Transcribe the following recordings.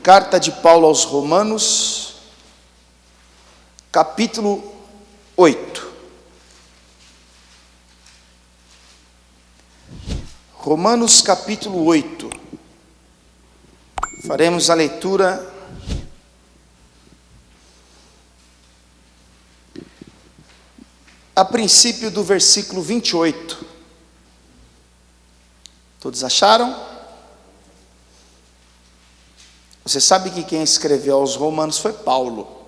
Carta de Paulo aos Romanos, capítulo 8. Romanos capítulo 8. Faremos a leitura a princípio do versículo 28. Todos acharam? Você sabe que quem escreveu aos Romanos foi Paulo.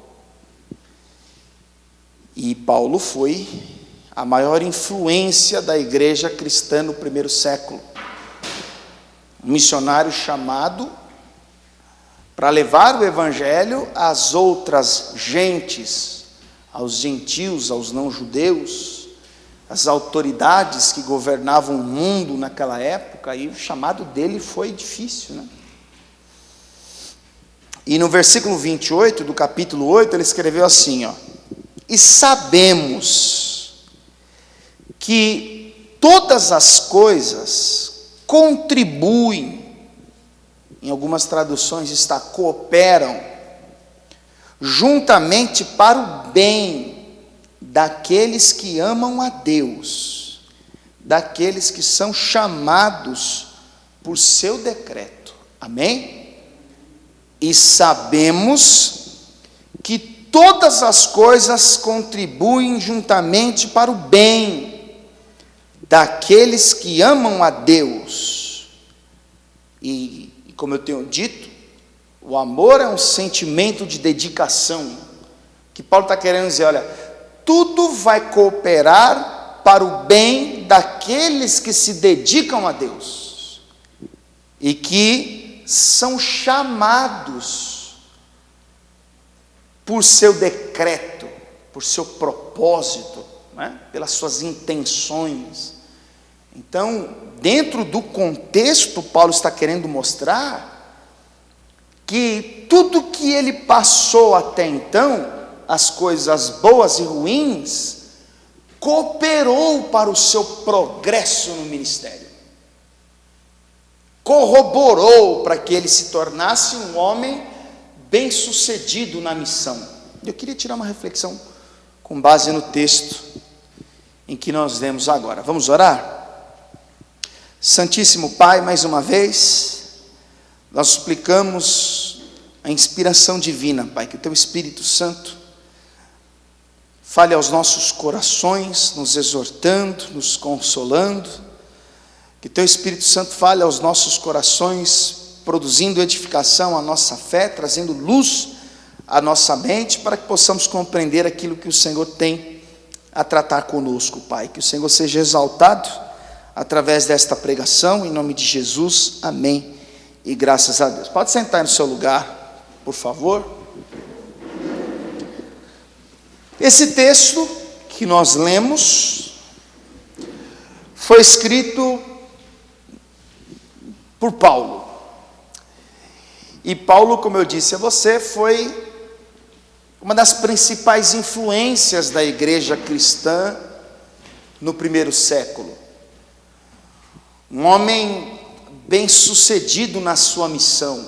E Paulo foi a maior influência da igreja cristã no primeiro século. Um missionário chamado para levar o evangelho às outras gentes, aos gentios, aos não-judeus, às autoridades que governavam o mundo naquela época, e o chamado dele foi difícil, né? E no versículo 28 do capítulo 8, ele escreveu assim, e sabemos que todas as coisas contribuem, em algumas traduções está cooperam, juntamente para o bem daqueles que amam a Deus, daqueles que são chamados por seu decreto. Amém? E sabemos que todas as coisas contribuem juntamente para o bem daqueles que amam a Deus. E como eu tenho dito, o amor é um sentimento de dedicação. Que Paulo está querendo dizer, olha, tudo vai cooperar para o bem daqueles que se dedicam a Deus e que são chamados por seu decreto, por seu propósito, né? Pelas suas intenções. Então, dentro do contexto, Paulo está querendo mostrar que tudo que ele passou até então, as coisas boas e ruins, cooperou para o seu progresso no ministério. Corroborou para que ele se tornasse um homem bem-sucedido na missão. Eu queria tirar uma reflexão com base no texto em que nós lemos agora. Vamos orar? Santíssimo Pai, mais uma vez, nós suplicamos a inspiração divina, Pai, que o Teu Espírito Santo fale aos nossos corações, nos exortando, nos consolando. Que Teu Espírito Santo fale aos nossos corações, produzindo edificação à nossa fé, trazendo luz à nossa mente, para que possamos compreender aquilo que o Senhor tem a tratar conosco, Pai. Que o Senhor seja exaltado através desta pregação, em nome de Jesus, amém, e graças a Deus. Pode sentar no seu lugar, por favor. Esse texto que nós lemos foi escrito por Paulo. E Paulo, como eu disse a você, foi uma das principais influências da igreja cristã no primeiro século. Um homem bem-sucedido na sua missão.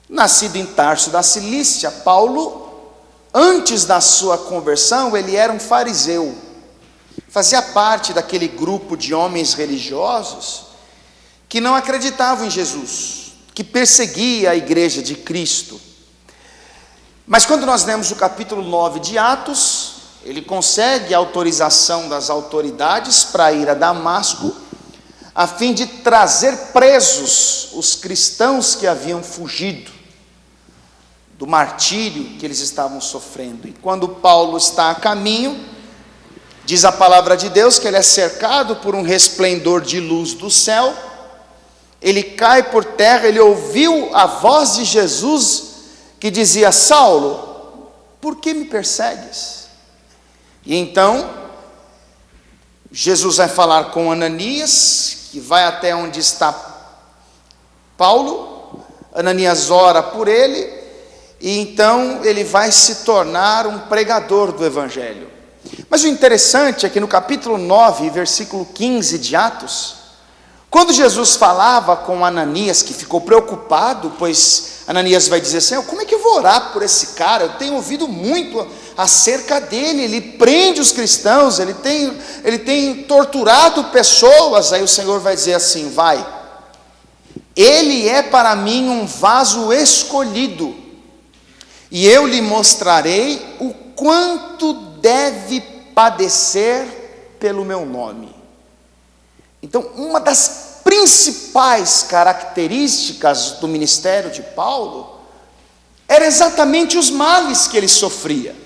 Nascido em Tarso da Cilícia, Paulo, antes da sua conversão, ele era um fariseu. Fazia parte daquele grupo de homens religiosos que não acreditavam em Jesus, que perseguia a igreja de Cristo. Mas quando nós lemos o capítulo 9 de Atos, ele consegue a autorização das autoridades para ir a Damasco, a fim de trazer presos os cristãos que haviam fugido do martírio que eles estavam sofrendo. E quando Paulo está a caminho, diz a palavra de Deus que ele é cercado por um resplendor de luz do céu. Ele cai por terra, ele ouviu a voz de Jesus que dizia: Saulo, por que me persegues? E então, Jesus vai falar com Ananias, que vai até onde está Paulo. Ananias ora por ele, e então ele vai se tornar um pregador do Evangelho. Mas o interessante é que no capítulo 9, versículo 15 de Atos, quando Jesus falava com Ananias, que ficou preocupado, pois Ananias vai dizer: Senhor, como é que eu vou orar por esse cara? Eu tenho ouvido muito acerca dele, ele prende os cristãos, ele tem torturado pessoas. Aí o Senhor vai dizer assim: vai, ele é para mim um vaso escolhido, e eu lhe mostrarei o quanto deve padecer pelo meu nome. Então, uma das principais características do ministério de Paulo era exatamente os males que ele sofria,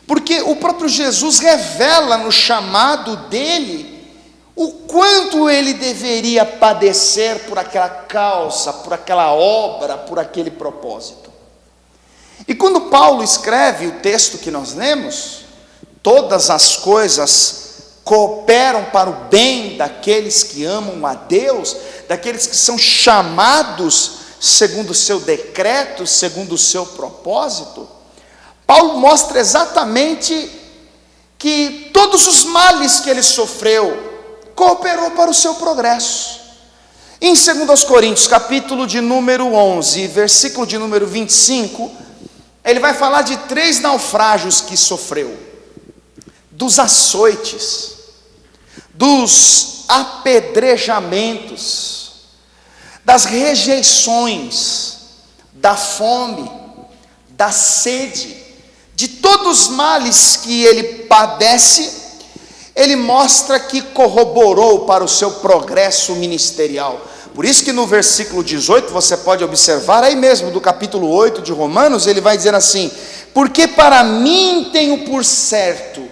porque o próprio Jesus revela no chamado dele o quanto ele deveria padecer por aquela causa, por aquela obra, por aquele propósito. E quando Paulo escreve o texto que nós lemos, todas as coisas cooperam para o bem daqueles que amam a Deus, daqueles que são chamados segundo o seu decreto, segundo o seu propósito. Paulo mostra exatamente que todos os males que ele sofreu cooperou para o seu progresso. Em 2 Coríntios, capítulo de número 11, versículo de número 25, ele vai falar de 3 naufrágios que sofreu: dos açoites, dos apedrejamentos, das rejeições, da fome, da sede, de todos os males que ele padece. Ele mostra que corroborou para o seu progresso ministerial. Por isso que no versículo 18, você pode observar aí mesmo, do capítulo 8 de Romanos, ele vai dizer assim: porque para mim tenho por certo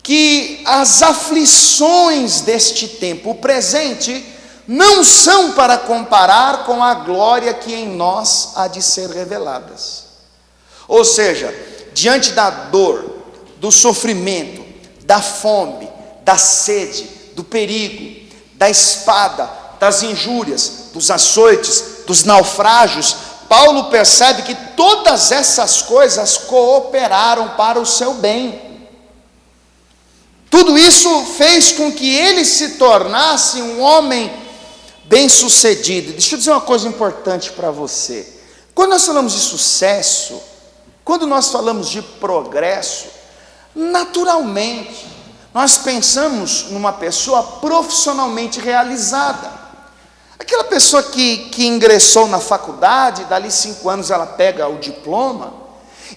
que as aflições deste tempo presente não são para comparar com a glória que em nós há de ser reveladas. Ou seja, diante da dor, do sofrimento, da fome, da sede, do perigo, da espada, das injúrias, dos açoites, dos naufrágios, Paulo percebe que todas essas coisas cooperaram para o seu bem. Tudo isso fez com que ele se tornasse um homem bem-sucedido. Deixa eu dizer uma coisa importante para você. Quando nós falamos de sucesso, quando nós falamos de progresso, naturalmente, nós pensamos numa pessoa profissionalmente realizada. Aquela pessoa que ingressou na faculdade, dali 5 anos ela pega o diploma,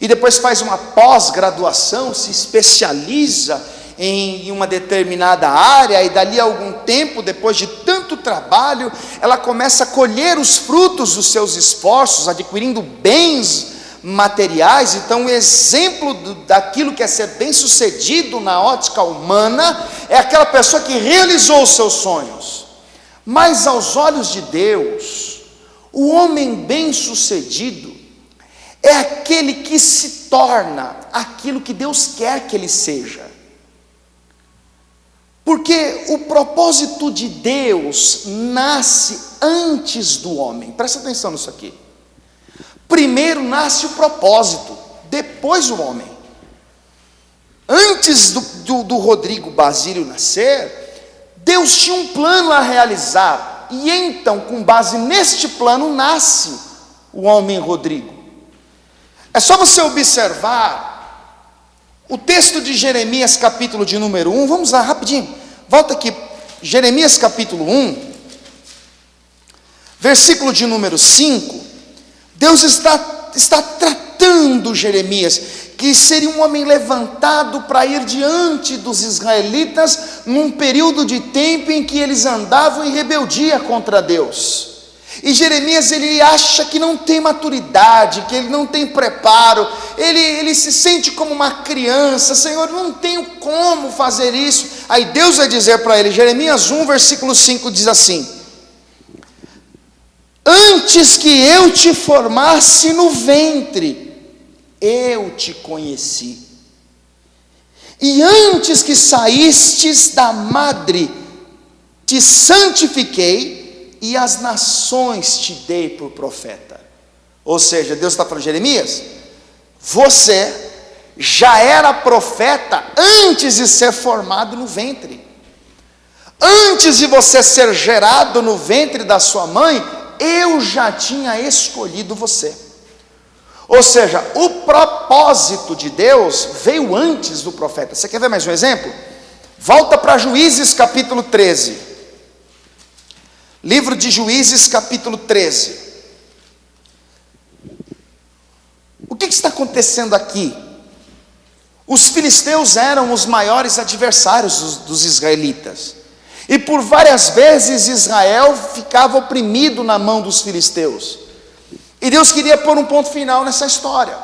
e depois faz uma pós-graduação, se especializa em uma determinada área, e dali a algum tempo, depois de tanto trabalho, ela começa a colher os frutos dos seus esforços, adquirindo bens materiais. Então o exemplo daquilo que é ser bem sucedido na ótica humana, é aquela pessoa que realizou os seus sonhos. Mas aos olhos de Deus, o homem bem sucedido é aquele que se torna aquilo que Deus quer que ele seja. Porque o propósito de Deus nasce antes do homem. Presta atenção nisso aqui. Primeiro nasce o propósito, depois o homem. Antes do Rodrigo Basílio nascer, Deus tinha um plano a realizar. E então, com base neste plano, nasce o homem Rodrigo. É só você observar o texto de Jeremias, capítulo de número 1, vamos lá, rapidinho, volta aqui, Jeremias capítulo 1, versículo de número 5, Deus está tratando Jeremias, que seria um homem levantado para ir diante dos israelitas, num período de tempo em que eles andavam em rebeldia contra Deus. E Jeremias, ele acha que não tem maturidade, que ele não tem preparo, ele se sente como uma criança. Senhor, não tenho como fazer isso. Aí Deus vai dizer para ele, Jeremias 1, versículo 5, diz assim: antes que eu te formasse no ventre, eu te conheci, e antes que saístes da madre, te santifiquei, e as nações te dei por profeta. Ou seja, Deus está falando, Jeremias, você já era profeta antes de ser formado no ventre. Antes de você ser gerado no ventre da sua mãe, eu já tinha escolhido você. Ou seja, o propósito de Deus veio antes do profeta. Você quer ver mais um exemplo? Volta para Juízes capítulo 13. Livro de Juízes capítulo 13. O que está acontecendo aqui? Os filisteus eram os maiores adversários dos israelitas. E por várias vezes Israel ficava oprimido na mão dos filisteus. E Deus queria pôr um ponto final nessa história.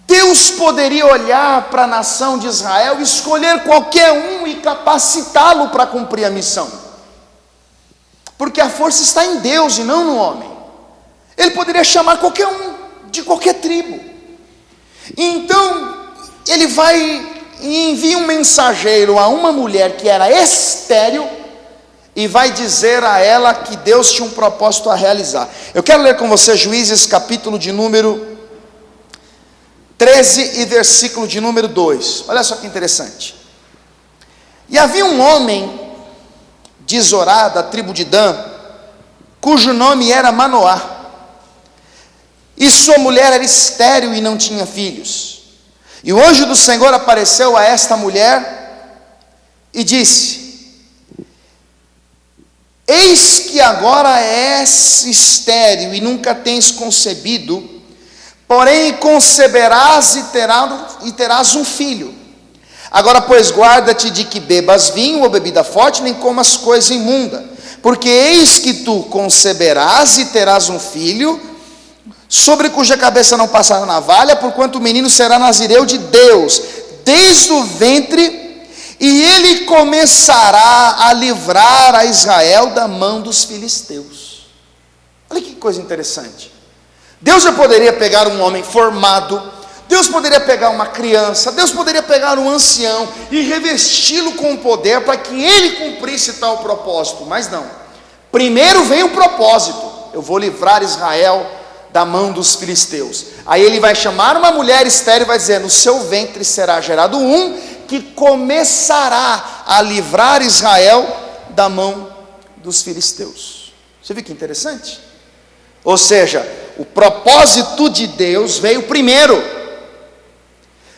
Deus poderia olhar para a nação de Israel, escolher qualquer um e capacitá-lo para cumprir a missão. Porque a força está em Deus e não no homem. Ele poderia chamar qualquer um, de qualquer tribo. Então, ele vai e envia um mensageiro a uma mulher que era estéril, e vai dizer a ela que Deus tinha um propósito a realizar. Eu quero ler com você Juízes capítulo de número 13 e versículo de número 2. Olha só que interessante. E havia um homem de Zorá, da tribo de Dan, cujo nome era Manoá, e sua mulher era estéril e não tinha filhos. E o anjo do Senhor apareceu a esta mulher e disse: eis que agora és estéril e nunca tens concebido, porém conceberás e terás um filho. Agora, pois, guarda-te de que bebas vinho ou bebida forte, nem comas coisa imunda, porque eis que tu conceberás e terás um filho, sobre cuja cabeça não passará navalha, porquanto o menino será nazireu de Deus, desde o ventre, e ele começará a livrar a Israel da mão dos filisteus. Olha que coisa interessante. Deus já poderia pegar um homem formado, Deus poderia pegar uma criança, Deus poderia pegar um ancião e revesti-lo com poder para que ele cumprisse tal propósito, mas não. Primeiro vem o propósito: eu vou livrar Israel da mão dos filisteus. Aí ele vai chamar uma mulher estéril e vai dizer: no seu ventre será gerado um que começará a livrar Israel da mão dos filisteus. Você viu que interessante? Ou seja, o propósito de Deus veio primeiro,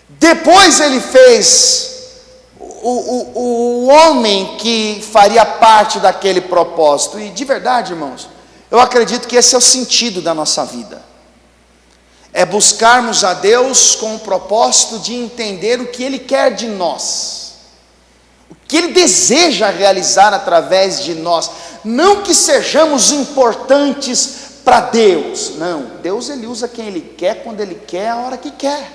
depois ele fez o homem que faria parte daquele propósito. E de verdade, irmãos, eu acredito que esse é o sentido da nossa vida, é buscarmos a Deus com o propósito de entender o que Ele quer de nós, o que Ele deseja realizar através de nós. Não que sejamos importantes para Deus, não, Deus Ele usa quem Ele quer, quando Ele quer, a hora que quer.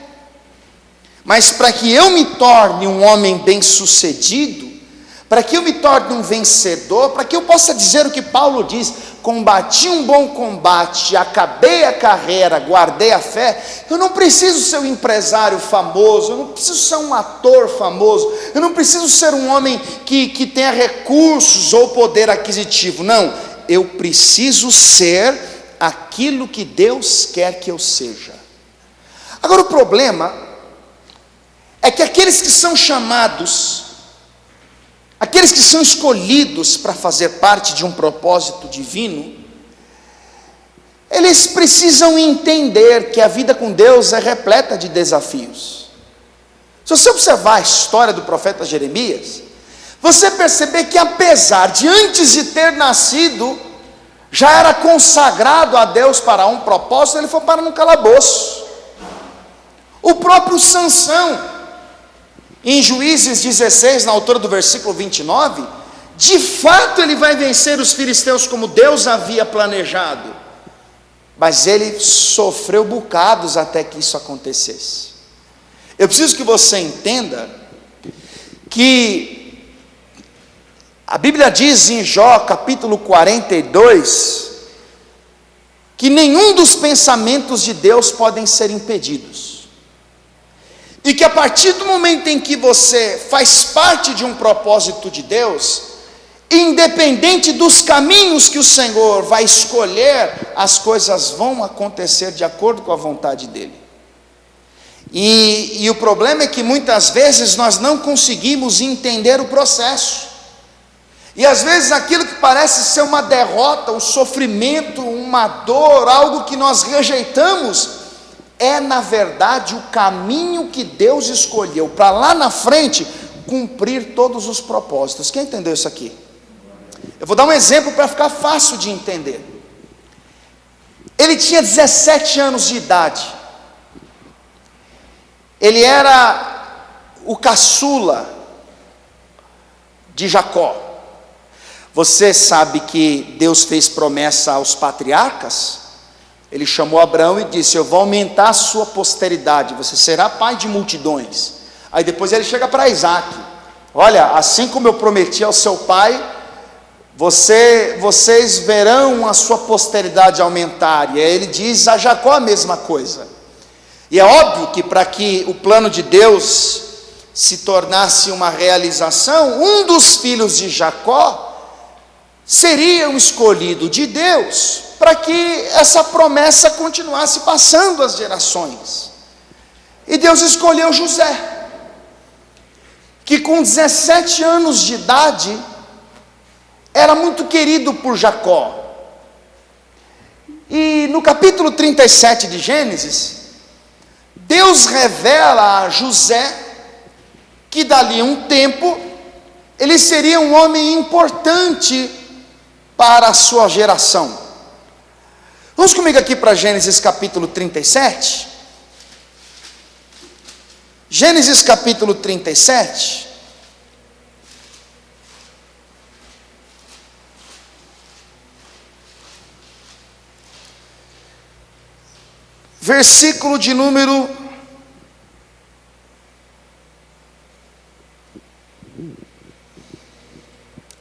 Mas para que eu me torne um homem bem-sucedido, para que eu me torne um vencedor, para que eu possa dizer o que Paulo diz: combati um bom combate, acabei a carreira, guardei a fé. Eu não preciso ser um empresário famoso, eu não preciso ser um ator famoso, eu não preciso ser um homem que tenha recursos ou poder aquisitivo, não, eu preciso ser aquilo que Deus quer que eu seja. Agora, o problema é que aqueles que são chamados, aqueles que são escolhidos para fazer parte de um propósito divino, eles precisam entender que a vida com Deus é repleta de desafios. Se você observar a história do profeta Jeremias, você perceber que, apesar de antes de ter nascido, já era consagrado a Deus para um propósito, ele foi para um calabouço. O próprio Sansão, em Juízes 16, na altura do versículo 29, de fato ele vai vencer os filisteus como Deus havia planejado, mas ele sofreu bocados até que isso acontecesse. Eu preciso que você entenda que a Bíblia diz em Jó capítulo 42, que nenhum dos pensamentos de Deus podem ser impedidos. E que a partir do momento em que você faz parte de um propósito de Deus, independente dos caminhos que o Senhor vai escolher, as coisas vão acontecer de acordo com a vontade dEle. E o problema é que muitas vezes nós não conseguimos entender o processo. E às vezes aquilo que parece ser uma derrota, um sofrimento, uma dor, algo que nós rejeitamos, é na verdade o caminho que Deus escolheu para lá na frente cumprir todos os propósitos. Quem entendeu isso aqui? Eu vou dar um exemplo para ficar fácil de entender. Ele tinha 17 anos de idade. Ele era o caçula de Jacó. Você sabe que Deus fez promessa aos patriarcas? Ele chamou Abraão e disse: eu vou aumentar a sua posteridade, você será pai de multidões. Aí depois ele chega para Isaac: olha, assim como eu prometi ao seu pai, vocês verão a sua posteridade aumentar. E aí ele diz a Jacó a mesma coisa. E é óbvio que para que o plano de Deus se tornasse uma realização, um dos filhos de Jacó seria um escolhido de Deus, para que essa promessa continuasse passando as gerações. E Deus escolheu José, que com 17 anos de idade era muito querido por Jacó. E no capítulo 37 de Gênesis, Deus revela a José que dali a um tempo ele seria um homem importante para a sua geração. Vamos comigo aqui para Gênesis capítulo 37. Gênesis capítulo 37. Versículo de número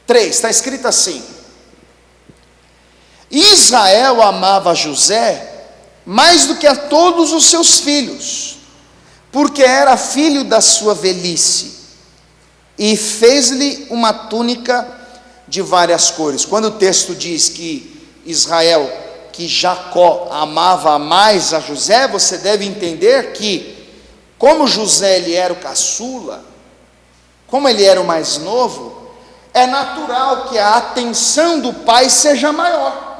3, está escrito assim: Israel amava José mais do que a todos os seus filhos, porque era filho da sua velhice, e fez-lhe uma túnica de várias cores. Quando o texto diz que Jacó amava mais a José, você deve entender que, como José ele era o caçula, como ele era o mais novo, é natural que a atenção do pai seja maior,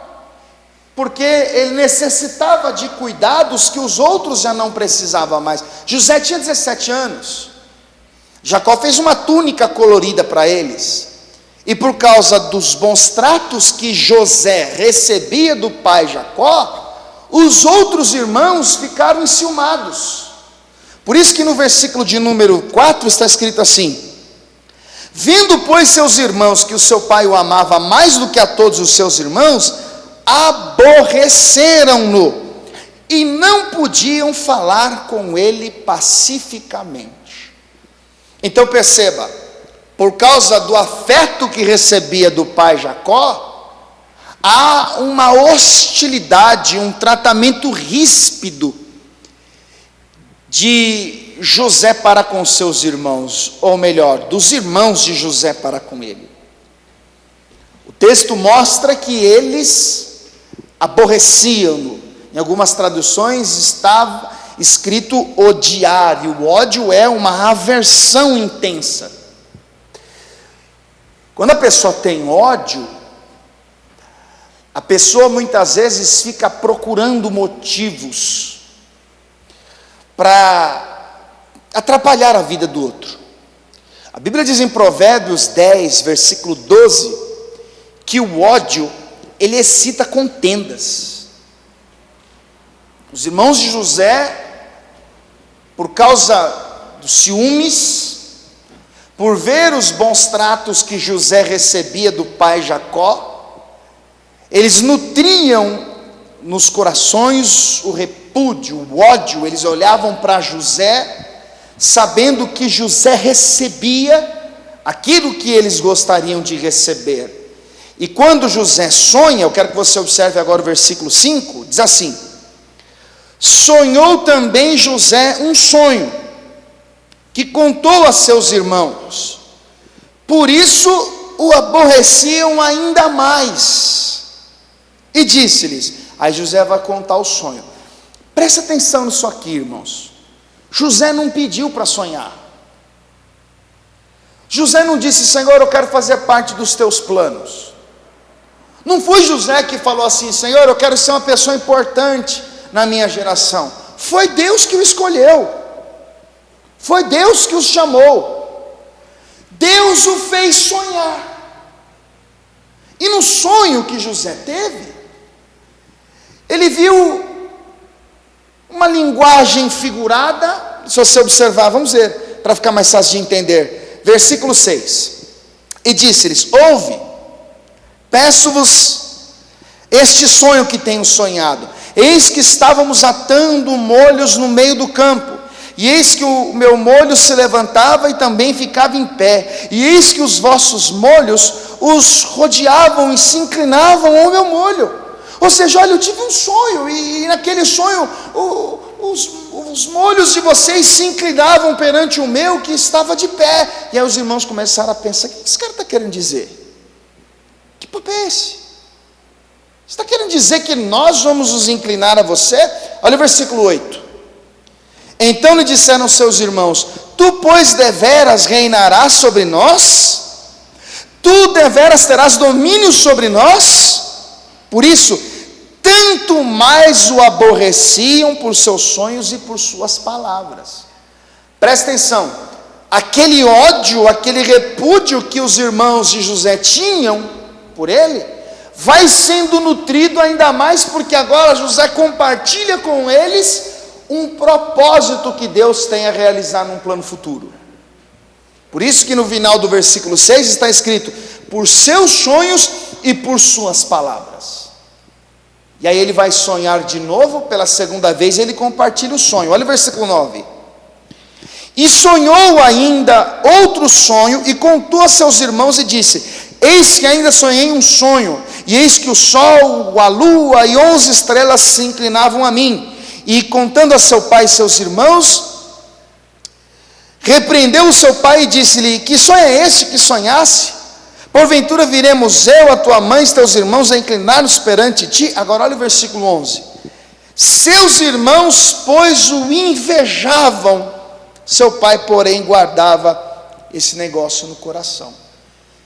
porque ele necessitava de cuidados que os outros já não precisavam mais. José tinha 17 anos, Jacó fez uma túnica colorida para eles, e por causa dos bons tratos que José recebia do pai Jacó, os outros irmãos ficaram enciumados. Por isso que no versículo de número 4 está escrito assim: vendo pois seus irmãos que o seu pai o amava mais do que a todos os seus irmãos, aborreceram-no e não podiam falar com ele pacificamente. Então perceba, por causa do afeto que recebia do pai Jacó, há uma hostilidade, um tratamento ríspido de José para com seus irmãos, ou melhor, dos irmãos de José para com ele. O texto mostra que eles aborreciam-no. Em algumas traduções estava escrito odiar, e o ódio é uma aversão intensa. Quando a pessoa tem ódio, a pessoa muitas vezes fica procurando motivos para atrapalhar a vida do outro. A Bíblia diz em Provérbios 10, versículo 12, que o ódio, ele excita contendas. Os irmãos de José, por causa dos ciúmes, por ver os bons tratos que José recebia do pai Jacó, eles nutriam nos corações o repúdio, o ódio. Eles olhavam para José, sabendo que José recebia aquilo que eles gostariam de receber. E quando José sonha, eu quero que você observe agora o versículo 5, diz assim: sonhou também José um sonho, que contou a seus irmãos, por isso o aborreciam ainda mais, e disse-lhes. Aí José vai contar o sonho. Presta atenção nisso aqui, irmãos. José não pediu para sonhar. José não disse: Senhor, eu quero fazer parte dos teus planos. Não foi José que falou assim: Senhor, eu quero ser uma pessoa importante na minha geração. Foi Deus que o escolheu, foi Deus que o chamou, Deus o fez sonhar. E no sonho que José teve, ele viu uma linguagem figurada. Se você observar, vamos ver, para ficar mais fácil de entender, versículo 6, e disse-lhes: ouve, peço-vos este sonho que tenho sonhado. Eis que estávamos atando molhos no meio do campo, e eis que o meu molho se levantava e também ficava em pé, e eis que os vossos molhos os rodeavam e se inclinavam ao meu molho. Ou seja, olha, eu tive um sonho, e naquele sonho os molhos de vocês se inclinavam perante o meu que estava de pé. E aí os irmãos começaram a pensar: o que esse cara está querendo dizer? Que papo é esse? Você está querendo dizer que nós vamos nos inclinar a você? Olha o versículo 8. Então lhe disseram seus irmãos: tu, pois, deveras reinarás sobre nós? Tu deveras terás domínio sobre nós? Por isso, tanto mais o aborreciam por seus sonhos e por suas palavras. Presta atenção, aquele ódio, aquele repúdio que os irmãos de José tinham por ele, vai sendo nutrido ainda mais, porque agora José compartilha com eles um propósito que Deus tem a realizar num plano futuro. Por isso que no final do versículo 6 está escrito: por seus sonhos e por suas palavras. E aí ele vai sonhar de novo, pela segunda vez ele compartilha o sonho. Olha o versículo 9. E sonhou ainda outro sonho, e contou a seus irmãos e disse: eis que ainda sonhei um sonho, e eis que o sol, a lua e 11 estrelas se inclinavam a mim. E contando a seu pai e seus irmãos, repreendeu o seu pai e disse-lhe: que sonho é este que sonhasse? Porventura viremos eu, a tua mãe e teus irmãos a inclinar-nos perante ti? Agora olha o versículo 11. Seus irmãos, pois, o invejavam, seu pai, porém, guardava esse negócio no coração.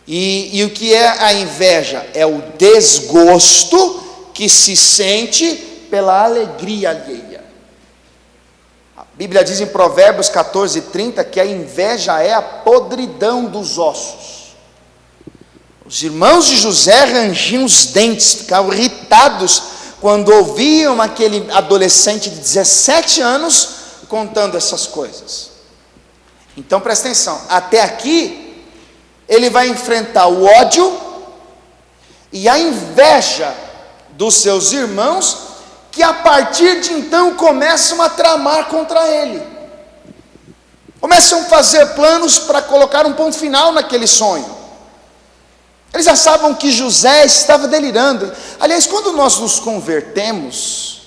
E o que é a inveja? É o desgosto que se sente pela alegria alheia. A Bíblia diz em Provérbios 14:30 que a inveja é a podridão dos ossos. Os irmãos de José rangiam os dentes, ficavam irritados quando ouviam aquele adolescente de 17 anos contando essas coisas. Então presta atenção, até aqui ele vai enfrentar o ódio e a inveja dos seus irmãos, que a partir de então começam a tramar contra ele, começam a fazer planos para colocar um ponto final naquele sonho. Eles achavam que José estava delirando. Aliás, quando nós nos convertemos,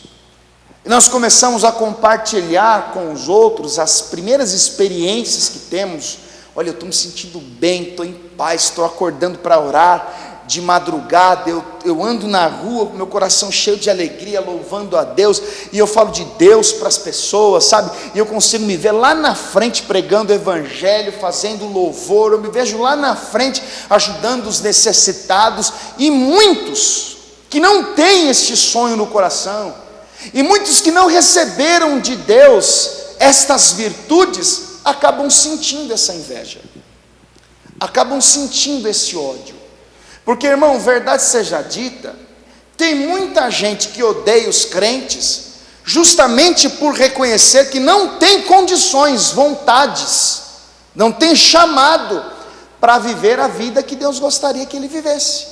nós começamos a compartilhar com os outros as primeiras experiências que temos. Olha, eu estou me sentindo bem, estou em paz, estou acordando para orar de madrugada, eu ando na rua com meu coração cheio de alegria, louvando a Deus, e eu falo de Deus para as pessoas, sabe? E eu consigo me ver lá na frente pregando o evangelho, fazendo louvor, eu me vejo lá na frente ajudando os necessitados, e muitos que não têm este sonho no coração, e muitos que não receberam de Deus estas virtudes, acabam sentindo essa inveja, acabam sentindo esse ódio. Porque, irmão, verdade seja dita, tem muita gente que odeia os crentes, justamente por reconhecer que não tem condições, vontades, não tem chamado para viver a vida que Deus gostaria que ele vivesse.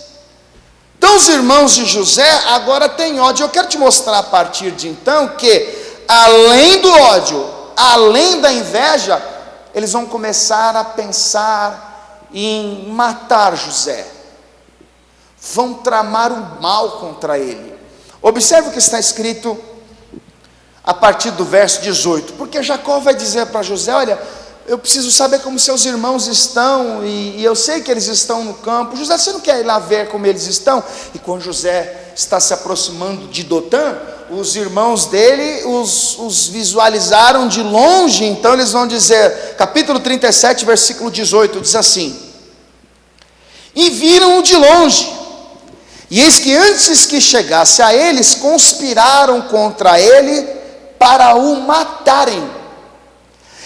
Então os irmãos de José agora têm ódio. Eu quero te mostrar a partir de então que, além do ódio, além da inveja, eles vão começar a pensar em matar José, vão tramar o mal contra ele. Observe o que está escrito a partir do verso 18, porque Jacó vai dizer para José: olha, eu preciso saber como seus irmãos estão, e eu sei que eles estão no campo. José, você não quer ir lá ver como eles estão? E quando José está se aproximando de Dotã, os irmãos dele os visualizaram de longe. Então eles vão dizer, capítulo 37, versículo 18, diz assim: e viram-o de longe, E eis que antes que chegasse a eles, conspiraram contra ele para o matarem.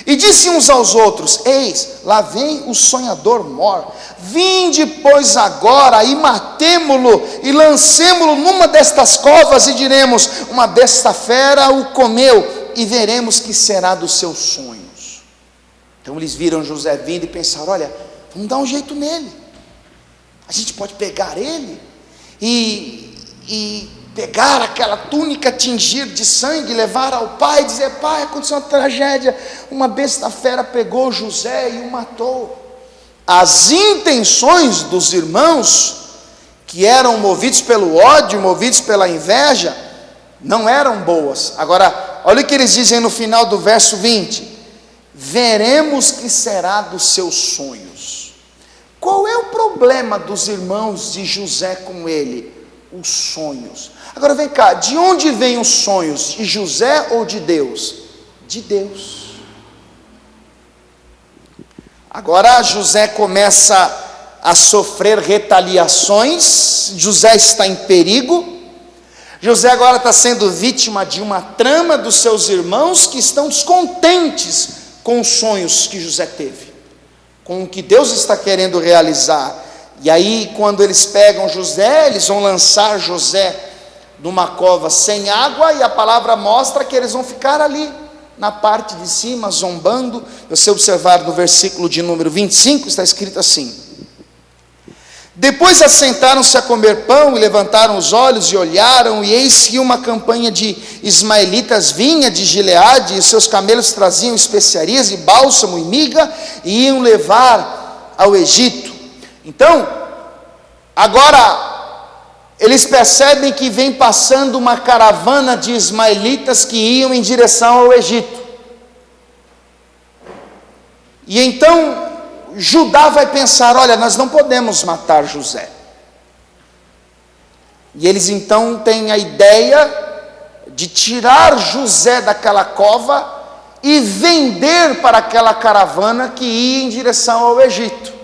E disse uns aos outros: eis, lá vem o sonhador mor. Vinde, pois, agora e matemo-lo e lancemo-lo numa destas covas e diremos: uma besta fera o comeu, e veremos que será dos seus sonhos. Então eles viram José vindo e pensaram: olha, vamos dar um jeito nele. A gente pode pegar ele e pegar aquela túnica, tingir de sangue, levar ao pai e dizer: pai, aconteceu uma tragédia, uma besta fera pegou José e o matou. As intenções dos irmãos, que eram movidos pelo ódio, movidos pela inveja, não eram boas. Agora, olha o que eles dizem no final do verso 20: veremos que será dos seus sonhos. Qual é o problema dos irmãos de José com ele? Os sonhos. Agora vem cá, de onde vêm os sonhos? De José ou de Deus? De Deus. Agora José começa a sofrer retaliações. José está em perigo. José agora está sendo vítima de uma trama dos seus irmãos, que estão descontentes com os sonhos que José teve, com o que Deus está querendo realizar. E aí, quando eles pegam José, eles vão lançar José numa cova sem água, e a palavra mostra que eles vão ficar ali, na parte de cima, zombando. Você observar no versículo de número 25, está escrito assim: depois assentaram-se a comer pão, e levantaram os olhos e olharam, e eis que uma campanha de ismaelitas vinha de Gileade, e seus camelos traziam especiarias e bálsamo e miga, e iam levar ao Egito. Então, agora, eles percebem que vem passando uma caravana de ismaelitas que iam em direção ao Egito. E então, Judá vai pensar: olha, nós não podemos matar José. E eles então têm a ideia de tirar José daquela cova e vender para aquela caravana que ia em direção ao Egito.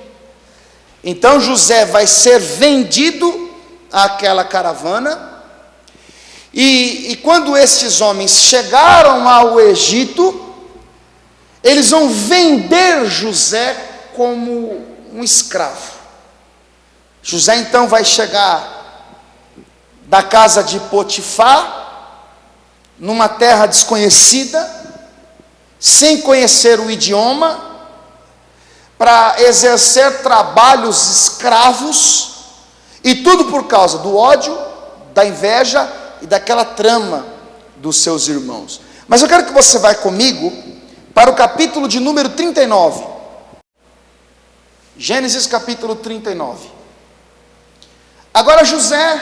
Então José vai ser vendido àquela caravana, e quando estes homens chegaram ao Egito, eles vão vender José como um escravo. José então vai chegar da casa de Potifar, numa terra desconhecida, sem conhecer o idioma, para exercer trabalhos escravos, e tudo por causa do ódio, da inveja e daquela trama dos seus irmãos. Mas eu quero que você vá comigo para o capítulo de número 39. Gênesis capítulo 39. Agora José,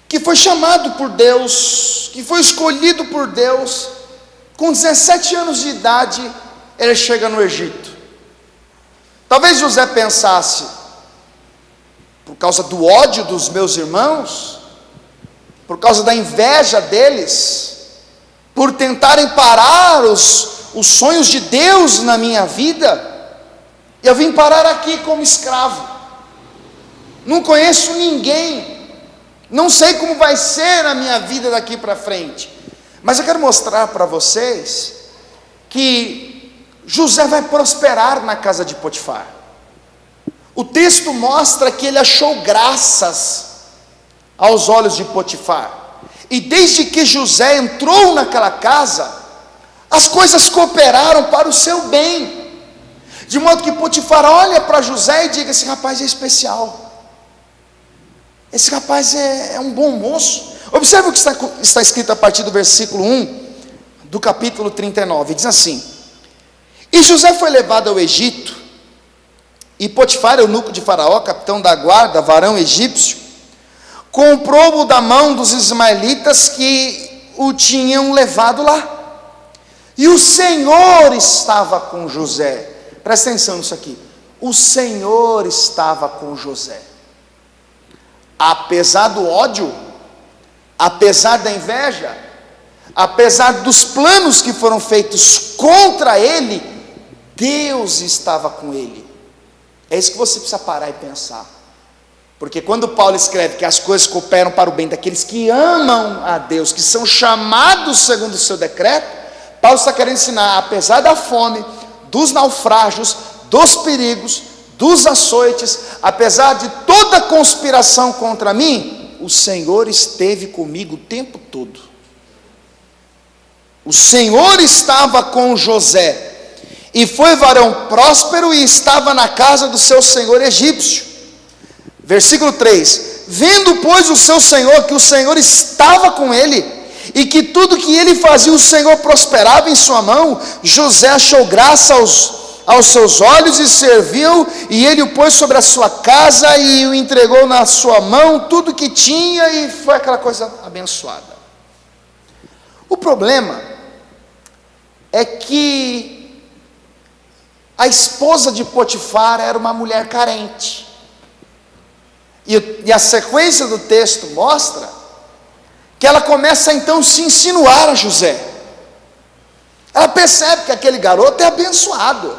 que foi chamado por Deus, que foi escolhido por Deus, com 17 anos de idade, ele chega no Egito. Talvez José pensasse: por causa do ódio dos meus irmãos, por causa da inveja deles, por tentarem parar os sonhos de Deus na minha vida, eu vim parar aqui como escravo. Não conheço ninguém, não sei como vai ser a minha vida daqui para frente. Mas eu quero mostrar para vocês que José vai prosperar na casa de Potifar. O texto mostra que ele achou graças aos olhos de Potifar. E desde que José entrou naquela casa, as coisas cooperaram para o seu bem. De modo que Potifar olha para José e diga: esse rapaz é especial. Esse rapaz é um bom moço. Observe o que está escrito a partir do versículo 1 do capítulo 39. Diz assim: e José foi levado ao Egito, e Potifar, eunuco de Faraó, capitão da guarda, varão egípcio, comprou-o da mão dos ismaelitas que o tinham levado lá. E o Senhor estava com José. Presta atenção nisso aqui. O Senhor estava com José. Apesar do ódio, apesar da inveja, apesar dos planos que foram feitos contra ele, Deus estava com ele. É isso que você precisa parar e pensar. Porque quando Paulo escreve que as coisas cooperam para o bem daqueles que amam a Deus, que são chamados segundo o seu decreto, Paulo está querendo ensinar, apesar da fome, dos naufrágios, dos perigos, dos açoites, apesar de toda conspiração contra mim, o Senhor esteve comigo o tempo todo. O Senhor estava com José, e foi varão próspero e estava na casa do seu senhor egípcio. Versículo 3: vendo, pois, o seu senhor que o Senhor estava com ele, e que tudo que ele fazia o Senhor prosperava em sua mão, José achou graça aos seus olhos e serviu, e ele o pôs sobre a sua casa e o entregou na sua mão tudo que tinha, e foi aquela coisa abençoada. O problema é que a esposa de Potifar era uma mulher carente. E a sequência do texto mostra que ela começa então a se insinuar a José. Ela percebe que aquele garoto é abençoado,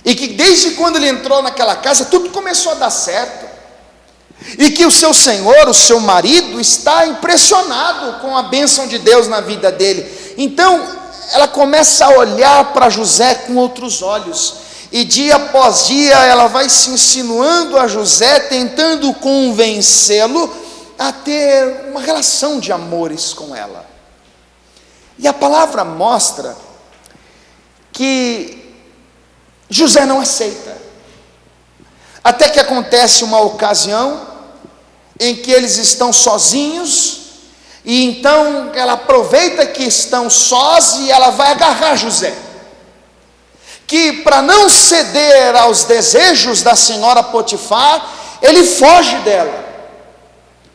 e que desde quando ele entrou naquela casa, tudo começou a dar certo, e que o seu senhor, o seu marido, está impressionado com a bênção de Deus na vida dele. Então ela começa a olhar para José com outros olhos, e dia após dia ela vai se insinuando a José, tentando convencê-lo a ter uma relação de amores com ela. E a palavra mostra que José não aceita, até que acontece uma ocasião em que eles estão sozinhos, e então ela aproveita que estão sós e ela vai agarrar José, que para não ceder aos desejos da senhora Potifar, ele foge dela.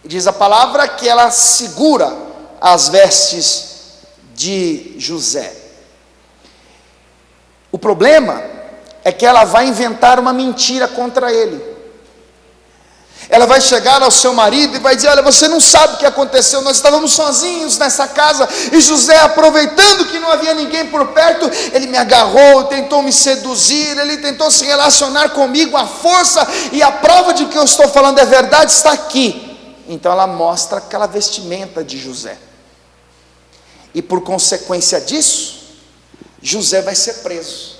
Diz a palavra que ela segura as vestes de José. O problema é que ela vai inventar uma mentira contra ele. Ela vai chegar ao seu marido e vai dizer: olha, você não sabe o que aconteceu, nós estávamos sozinhos nessa casa, e José, aproveitando que não havia ninguém por perto, ele me agarrou, tentou me seduzir, ele tentou se relacionar comigo à força, e a prova de que eu estou falando é verdade está aqui. Então ela mostra aquela vestimenta de José, e por consequência disso, José vai ser preso.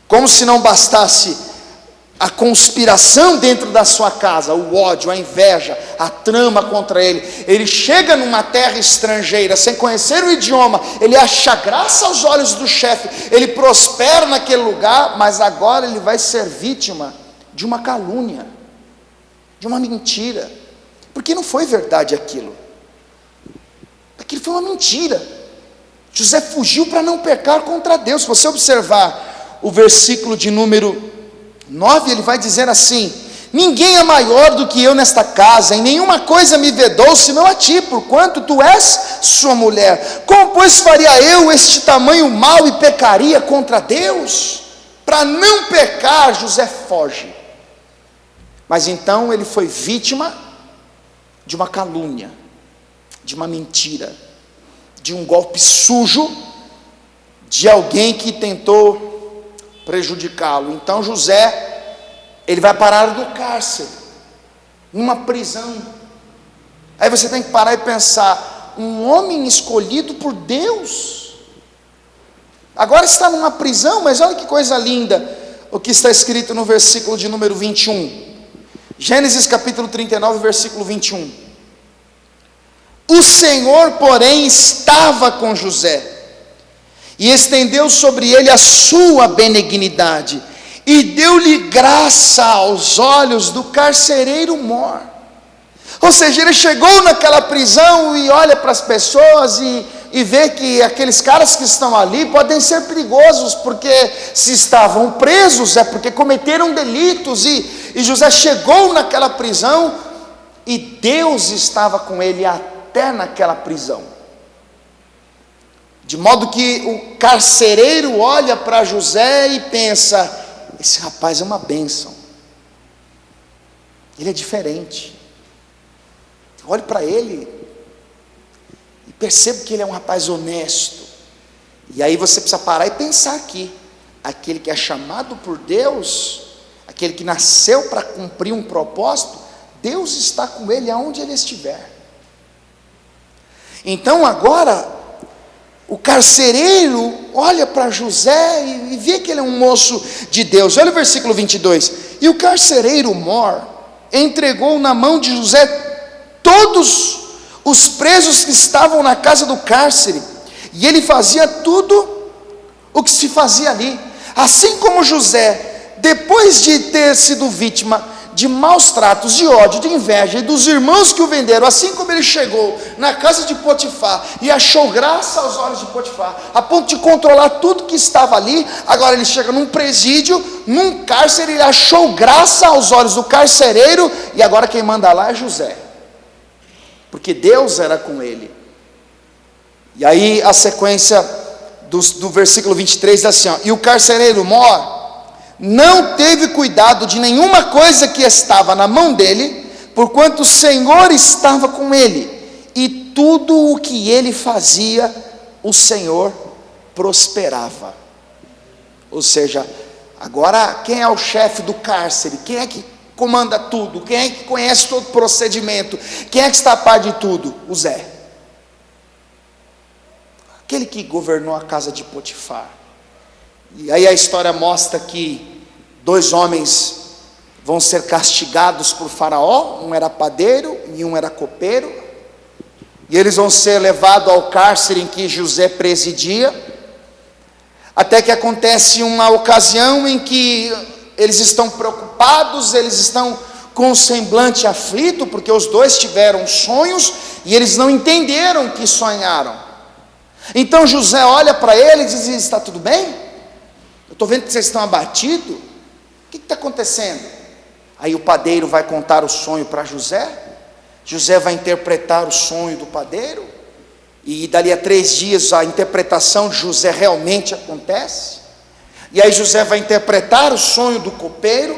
Como se não bastasse a conspiração dentro da sua casa, o ódio, a inveja, a trama contra ele, ele chega numa terra estrangeira, sem conhecer o idioma, ele acha graça aos olhos do chefe, ele prospera naquele lugar, mas agora ele vai ser vítima de uma calúnia, de uma mentira, porque não foi verdade aquilo foi uma mentira. José fugiu para não pecar contra Deus. Se você observar o versículo de número 9, ele vai dizer assim: ninguém é maior do que eu nesta casa, em nenhuma coisa me vedou, senão a ti, porquanto tu és sua mulher. Como pois faria eu este tamanho mal e pecaria contra Deus? Para não pecar, José foge. Mas então ele foi vítima de uma calúnia, de uma mentira, de um golpe sujo, de alguém que tentou prejudicá-lo. Então José, ele vai parar no cárcere, numa prisão. Aí você tem que parar e pensar: um homem escolhido por Deus, agora está numa prisão. Mas olha que coisa linda o que está escrito no versículo de número 21, Gênesis capítulo 39, versículo 21. O Senhor, porém, estava com José, e estendeu sobre ele a sua benignidade, e deu-lhe graça aos olhos do carcereiro mor. Ou seja, ele chegou naquela prisão e olha para as pessoas e vê que aqueles caras que estão ali podem ser perigosos, porque se estavam presos é porque cometeram delitos, e José chegou naquela prisão e Deus estava com ele até naquela prisão, de modo que o carcereiro olha para José e pensa: esse rapaz é uma bênção, ele é diferente. Olhe para ele e percebo que ele é um rapaz honesto. E aí você precisa parar e pensar aqui: aquele que é chamado por Deus aquele que nasceu para cumprir um propósito, Deus está com ele aonde ele estiver. Então agora, o carcereiro olha para José e vê que ele é um moço de Deus. Olha o versículo 22. E o carcereiro mor entregou na mão de José todos os presos que estavam na casa do cárcere, e ele fazia tudo o que se fazia ali. Assim como José, depois de ter sido vítima de maus tratos, de ódio, de inveja, e dos irmãos que o venderam, assim como ele chegou na casa de Potifar, e achou graça aos olhos de Potifar, a ponto de controlar tudo que estava ali, agora ele chega num presídio, num cárcere, ele achou graça aos olhos do carcereiro, e agora quem manda lá é José, porque Deus era com ele. E aí a sequência do versículo 23 diz assim, ó, e o carcereiro mor não teve cuidado de nenhuma coisa que estava na mão dele, porquanto o Senhor estava com ele, e tudo o que ele fazia, o Senhor prosperava. Ou seja, agora quem é o chefe do cárcere? Quem é que comanda tudo? Quem é que conhece todo o procedimento? Quem é que está a par de tudo? O Zé, aquele que governou a casa de Potifar. E aí a história mostra que 2 homens vão ser castigados por Faraó, um era padeiro e um era copeiro, e eles vão ser levados ao cárcere em que José presidia, até que acontece uma ocasião em que eles estão preocupados, eles estão com o semblante aflito, porque os 2 tiveram sonhos, e eles não entenderam o que sonharam. Então José olha para eles e diz, está tudo bem? Eu estou vendo que vocês estão abatidos, o que está acontecendo? Aí o padeiro vai contar o sonho para José, José vai interpretar o sonho do padeiro, e dali a 3 dias a interpretação de José realmente acontece, e aí José vai interpretar o sonho do copeiro,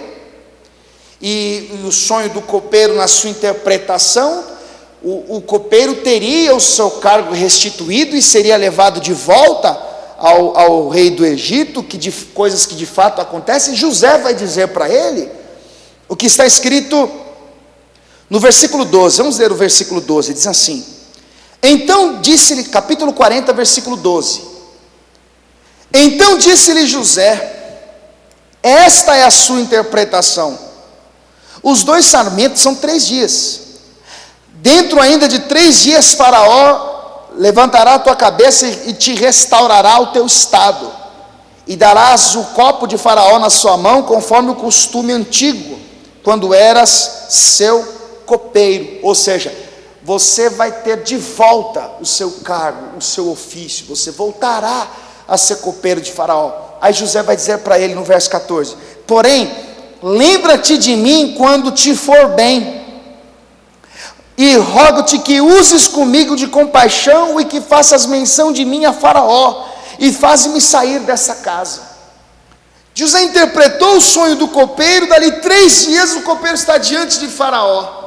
e o sonho do copeiro na sua interpretação, o copeiro teria o seu cargo restituído e seria levado de volta ao rei do Egito, coisas que de fato acontecem. José vai dizer para ele o que está escrito no versículo 12, vamos ler o versículo 12, diz assim, então disse-lhe, capítulo 40, versículo 12, então disse-lhe José, esta é a sua interpretação, os 2 sarmentos são 3 dias, dentro ainda de 3 dias Faraó levantará a tua cabeça e te restaurará o teu estado, e darás o copo de Faraó na sua mão, conforme o costume antigo, quando eras seu copeiro. Ou seja, você vai ter de volta o seu cargo, o seu ofício, você voltará a ser copeiro de Faraó. Aí José vai dizer para ele no verso 14, porém, lembra-te de mim quando te for bem, e rogo-te que uses comigo de compaixão, e que faças menção de mim a Faraó, e faze-me sair dessa casa. José interpretou o sonho do copeiro, dali 3 dias o copeiro está diante de Faraó.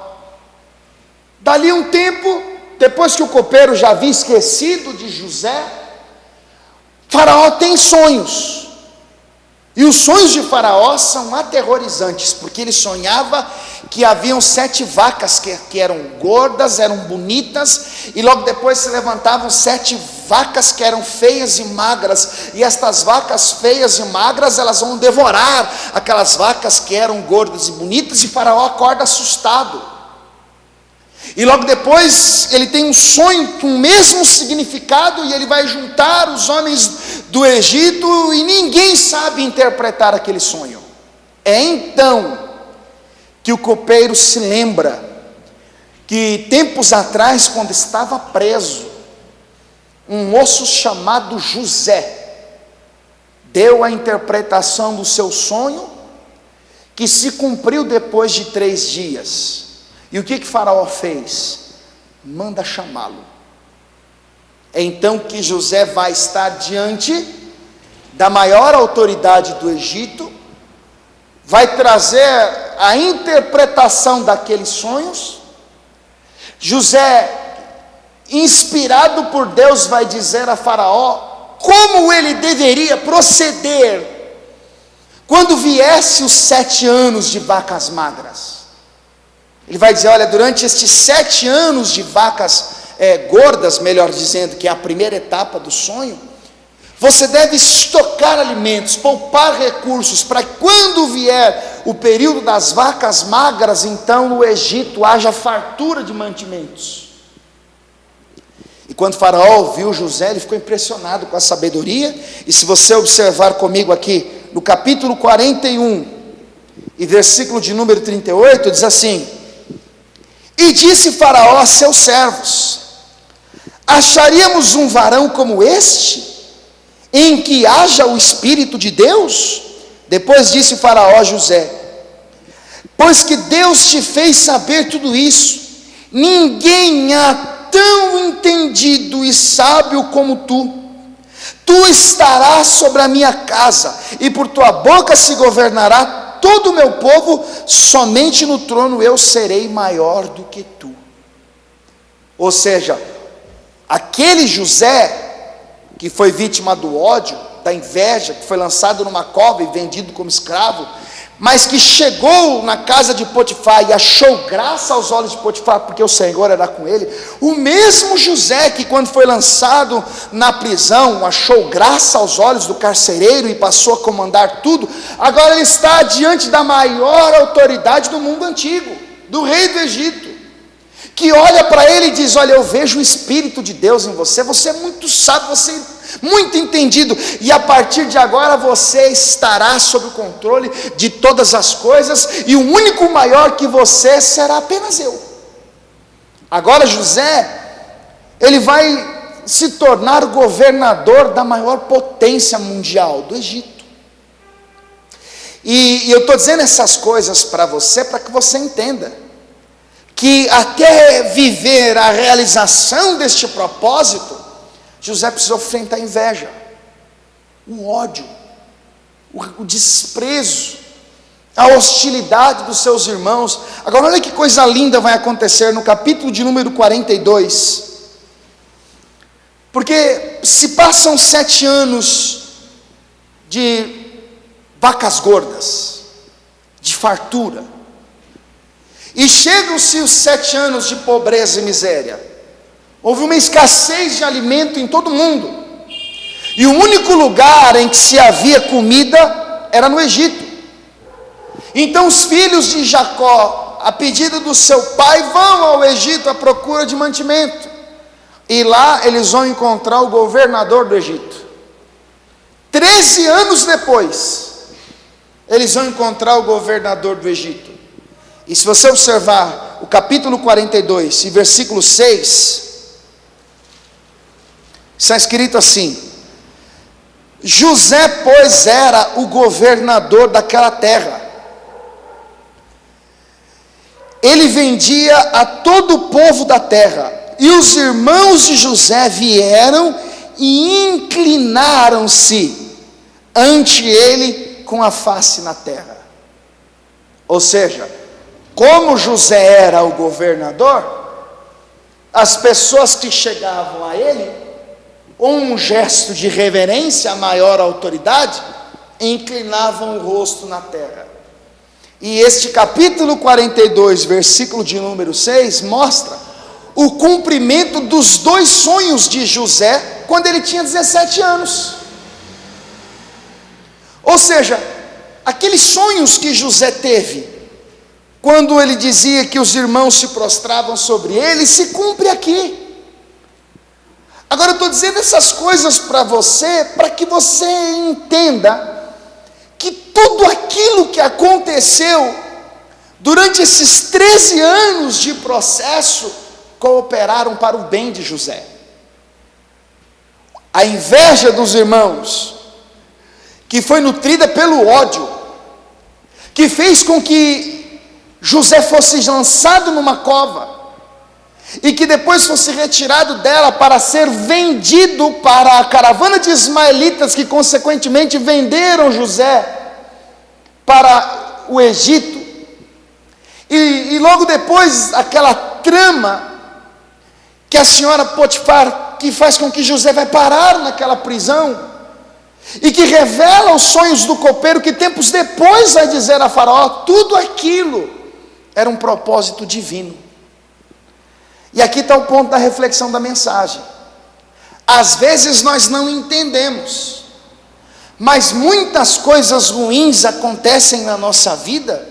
Dali um tempo, depois que o copeiro já havia esquecido de José, Faraó tem sonhos, e os sonhos de Faraó são aterrorizantes, porque ele sonhava que haviam 7 vacas que eram gordas, eram bonitas, e logo depois se levantavam 7 vacas que eram feias e magras, e estas vacas feias e magras, elas vão devorar aquelas vacas que eram gordas e bonitas, e Faraó acorda assustado, e logo depois ele tem um sonho com o mesmo significado, e ele vai juntar os homens do Egito, e ninguém sabe interpretar aquele sonho. É então que o copeiro se lembra que tempos atrás, quando estava preso, um moço chamado José deu a interpretação do seu sonho, que se cumpriu depois de 3 dias. E o que Faraó fez? Manda chamá-lo. É então que José vai estar diante da maior autoridade do Egito, vai trazer a interpretação daqueles sonhos. José, inspirado por Deus, vai dizer a Faraó como ele deveria proceder quando viesse os 7 anos de vacas magras, ele vai dizer, olha, durante estes 7 anos de vacas gordas, melhor dizendo, que é a primeira etapa do sonho, você deve estocar alimentos, poupar recursos, para que quando vier o período das vacas magras, então no Egito haja fartura de mantimentos. E quando Faraó viu José, ele ficou impressionado com a sabedoria. E se você observar comigo aqui, no capítulo 41, e versículo de número 38, diz assim: e disse Faraó a seus servos: acharíamos um varão como este, em que haja o Espírito de Deus? Depois disse Faraó a José: pois que Deus te fez saber tudo isso, ninguém há tão entendido e sábio como tu. Tu estarás sobre a minha casa, e por tua boca se governará todo o meu povo, somente no trono eu serei maior do que tu. Ou seja, aquele José, que foi vítima do ódio, da inveja, que foi lançado numa cova e vendido como escravo, mas que chegou na casa de Potifar e achou graça aos olhos de Potifar, porque o Senhor era com ele, o mesmo José que quando foi lançado na prisão, achou graça aos olhos do carcereiro e passou a comandar tudo, agora ele está diante da maior autoridade do mundo antigo, do rei do Egito, que olha para ele e diz: olha, eu vejo o Espírito de Deus em você, você é muito sábio, você é muito entendido, e a partir de agora você estará sob o controle de todas as coisas, e o único maior que você será apenas eu. Agora José, ele vai se tornar o governador da maior potência mundial, do Egito. E eu estou dizendo essas coisas para você, para que você entenda que até viver a realização deste propósito, José precisou enfrentar a inveja, o ódio, o desprezo, a hostilidade dos seus irmãos. Agora olha que coisa linda vai acontecer no capítulo de número 42, porque se passam 7 anos de vacas gordas, de fartura, e chegam-se os 7 anos de pobreza e miséria. Houve uma escassez de alimento em todo o mundo, e o único lugar em que se havia comida era no Egito. Então os filhos de Jacó, a pedido do seu pai, vão ao Egito à procura de mantimento, e lá eles vão encontrar o governador do Egito. 13 anos depois, eles vão encontrar o governador do Egito. E se você observar o capítulo 42 e versículo 6, está escrito assim: José, pois, era o governador daquela terra. Ele vendia a todo o povo da terra, e os irmãos de José vieram e inclinaram-se ante ele com a face na terra. Ou seja, como José era o governador, as pessoas que chegavam a ele, com um gesto de reverência à maior autoridade, inclinavam o rosto na terra. E este capítulo 42, versículo de número 6, mostra o cumprimento dos 2 sonhos de José, quando ele tinha 17 anos. Ou seja, aqueles sonhos que José teve, quando ele dizia que os irmãos se prostravam sobre ele, se cumpre aqui. Agora eu estou dizendo essas coisas para você, para que você entenda que tudo aquilo que aconteceu durante esses 13 anos de processo cooperaram para o bem de José. A inveja dos irmãos, que foi nutrida pelo ódio, que fez com que José fosse lançado numa cova, e que depois fosse retirado dela para ser vendido para a caravana de ismaelitas, que consequentemente venderam José para o Egito, e logo depois aquela trama que a senhora Potifar, que faz com que José vai parar naquela prisão, e que revela os sonhos do copeiro, que tempos depois vai dizer a Faraó, tudo aquilo era um propósito divino. E aqui está o ponto da reflexão da mensagem. Às vezes nós não entendemos, mas muitas coisas ruins acontecem na nossa vida,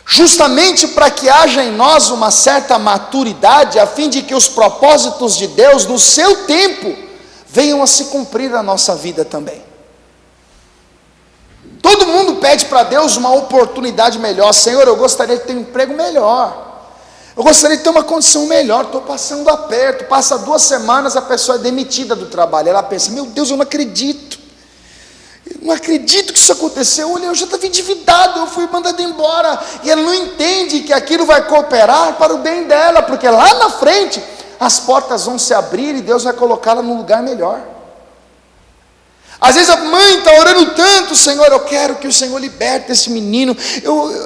justamente para que haja em nós uma certa maturidade, a fim de que os propósitos de Deus, no seu tempo, venham a se cumprir na nossa vida também. Todo mundo pede para Deus uma oportunidade melhor. Senhor, eu gostaria de ter um emprego melhor, eu gostaria de ter uma condição melhor, estou passando aperto. Passa 2 semanas, a pessoa é demitida do trabalho. Ela pensa, meu Deus, eu não acredito que isso aconteceu. Olha, eu já estava endividado, eu fui mandado embora. E ela não entende que aquilo vai cooperar para o bem dela, porque lá na frente as portas vão se abrir e Deus vai colocá-la num lugar melhor. Às vezes a mãe está orando tanto, Senhor, eu quero que o Senhor liberte esse menino.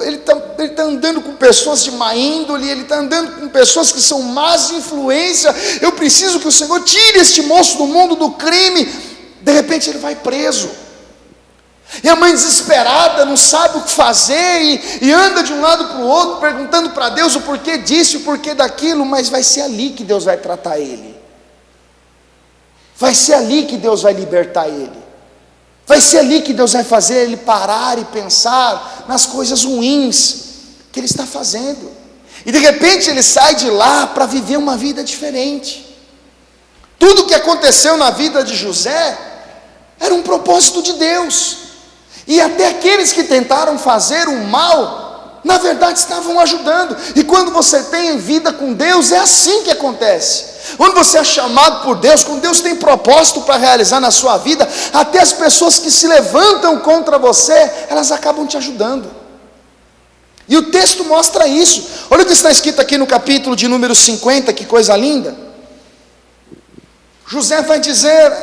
Ele está andando com pessoas de má índole, ele está andando com pessoas que são más influência. Eu preciso que o Senhor tire este moço do mundo do crime. De repente ele vai preso. E a mãe desesperada não sabe o que fazer e anda de um lado para o outro, perguntando para Deus o porquê disso, o porquê daquilo, mas vai ser ali que Deus vai tratar ele. Vai ser ali que Deus vai libertar ele. Vai ser ali que Deus vai fazer ele parar e pensar nas coisas ruins que ele está fazendo. E de repente ele sai de lá para viver uma vida diferente. Tudo o que aconteceu na vida de José era um propósito de Deus. E até aqueles que tentaram fazer o mal, na verdade estavam ajudando. E quando você tem vida com Deus, é assim que acontece. Quando você é chamado por Deus, quando Deus tem propósito para realizar na sua vida, até as pessoas que se levantam contra você, elas acabam te ajudando. E o texto mostra isso. Olha o que está escrito aqui no capítulo de número 50, que coisa linda. José vai dizer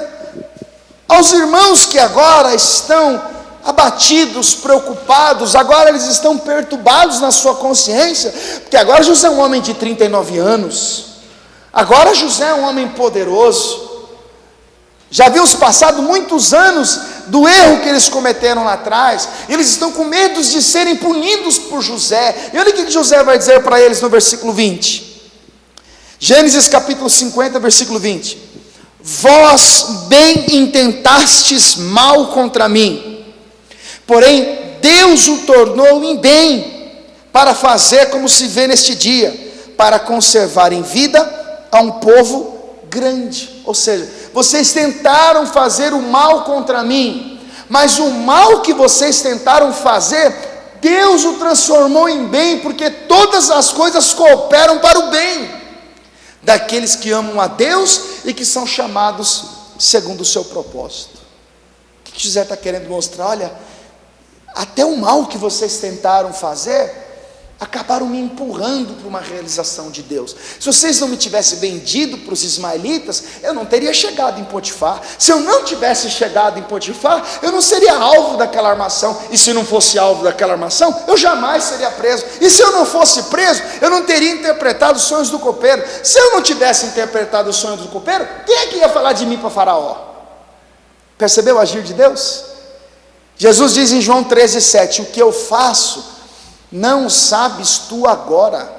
aos irmãos que agora estão abatidos, preocupados, agora eles estão perturbados na sua consciência, porque agora José é um homem de 39 anos, agora José é um homem poderoso, já haviam passado muitos anos do erro que eles cometeram lá atrás, eles estão com medo de serem punidos por José. E olha o que José vai dizer para eles no versículo 20, Gênesis capítulo 50, versículo 20, vós bem intentastes mal contra mim, porém Deus o tornou em bem, para fazer como se vê neste dia, para conservar em vida a um povo grande. Ou seja, vocês tentaram fazer o mal contra mim, mas o mal que vocês tentaram fazer, Deus o transformou em bem, porque todas as coisas cooperam para o bem daqueles que amam a Deus e que são chamados segundo o seu propósito. O que José está querendo mostrar? Olha, até o mal que vocês tentaram fazer, acabaram me empurrando para uma realização de Deus. Se vocês não me tivessem vendido para os ismaelitas, eu não teria chegado em Potifar. Se eu não tivesse chegado em Potifar, eu não seria alvo daquela armação. E se não fosse alvo daquela armação, eu jamais seria preso. E se eu não fosse preso, eu não teria interpretado os sonhos do copeiro. Se eu não tivesse interpretado os sonhos do copeiro, quem é que ia falar de mim para Faraó? Percebeu o agir de Deus? Jesus diz em João 13,7, o que eu faço, não sabes tu agora,